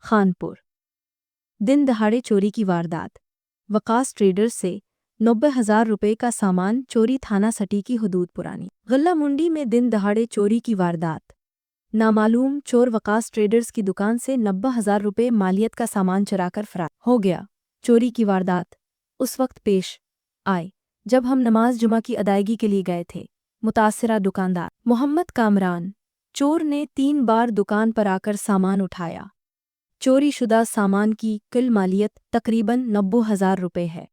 खानपुर। दिन दहाड़े चोरी की वारदात। वकास ट्रेडर्स से 90,000 रुपये का सामान चोरी, थाना सटी की हदूद पुरानी। गल्ला मुंडी में दिन दहाड़े चोरी की वारदात। नामालूम चोर वकास ट्रेडर्स की दुकान से 90,000 रुपये मालियत का सामान चुराकर फरार हो गया। चोरी की वारदात उस वक्त पेश आई जब हम नमाज जुमा की अदायगी के लिए गए थे। मुतासिरा दुकानदार मोहम्मद कामरान, चोर ने 3 बार दुकान पर आकर सामान उठाया। चोरी शुदा सामान की कुल मालियत तकरीबन 90,000 रुपये है।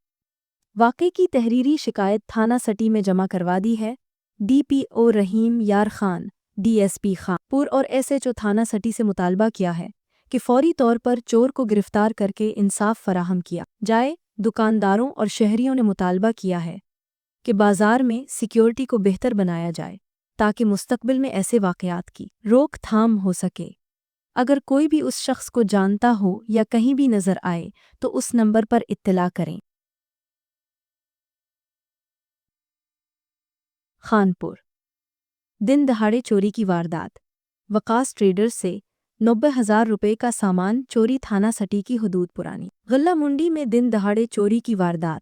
वाक़े की तहरीरी शिकायत थाना सटी में जमा करवा दी है। DPO रहीम यार खान, DSP खानपुर और SHO थाना सटी से मुतालबा किया है कि फौरी तौर पर चोर को गिरफ्तार करके इंसाफ फराहम किया जाए। दुकानदारों और शहरियों ने मुतालबा किया है कि बाजार में सिक्योरिटी को बेहतर बनाया जाए ताकि मुस्तकबिल में ऐसे वाक़यात की रोकथाम हो सके। अगर कोई भी उस शख्स को जानता हो या कहीं भी नज़र आए तो उस नंबर पर इत्तला करें। खानपुर। दिन दहाड़े चोरी की वारदात। वकास ट्रेडर्स से 90,000 रुपये का सामान चोरी, थाना सटी की हदूद पुरानी। गल्ला मुंडी में दिन दहाड़े चोरी की वारदात।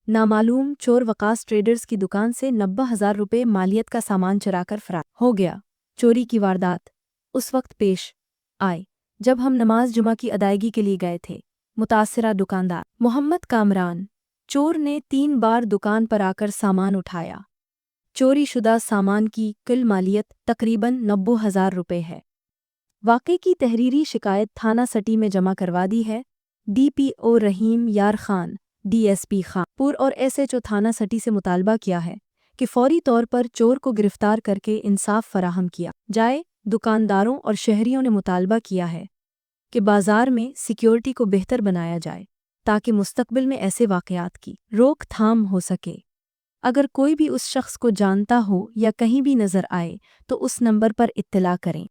नामालूम चोर वकास ट्रेडर्स की दुकान से 90,000 रुपये मालियत का सामान चुराकर फरार हो गया। चोरी की वारदात उस वक्त पेश आई जब हम नमाज जुमा की अदायगी के लिए गए थे। मुतासिरा दुकानदार मोहम्मद कामरान, चोर ने 3 बार दुकान पर आकर सामान उठाया। चोरी शुदा सामान की कुल मालियत तकरीबन 90,000 रुपये है। वाक़े की तहरीरी शिकायत थाना सटी में जमा करवा दी है। DPO रहीम यार खान, DSP खानपुर और SHO थाना सटी से मुतालबा किया है कि फौरी तौर पर चोर को गिरफ्तार करके इंसाफ फराहम किया जाए। दुकानदारों और शहरियों ने मुतालबा किया है कि बाजार में सिक्योरिटी को बेहतर बनाया जाए ताकि मुस्तकबिल में ऐसे वाक़यात की रोकथाम हो सके। अगर कोई भी उस शख्स को जानता हो या कहीं भी नज़र आए तो उस नंबर पर इत्तला करें।